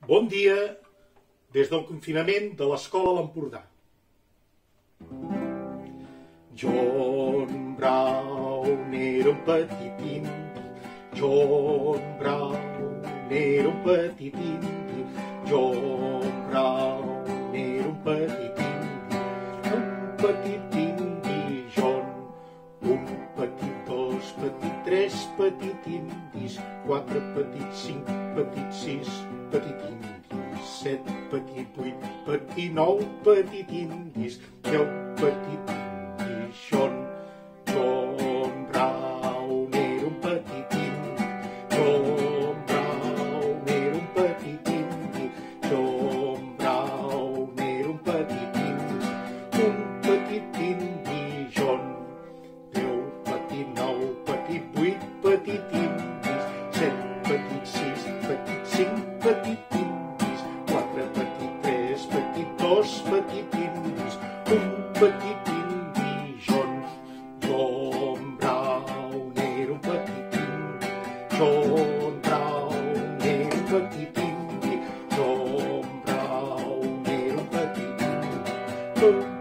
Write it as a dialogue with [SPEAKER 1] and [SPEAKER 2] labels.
[SPEAKER 1] Bon dia des del confinament de l'escola a l'Empordà. John Brown era un petit indi. John Brown era un petit indi. John Brown era un petit indi. Un petit indi, John. Un petit, dos petit, tres petit indis. Quatre petit, cinc petit, sis petit indis. Set petit, vuit petit, nou petit indis. Deu petit indis, John. John Brown era un petit indi. John Brown era un petit indi. John Brown era un petit indi. Un petit indi, John. Deu petit, nou petit, vuit petit indis. Set petit, sis petit, cinc petit indis. Quatre petit, tres petit, dos petit indis. Un petit indi, John. John Brown era un petit indi. John Brown era un petit indi. John Brown era un petit indi.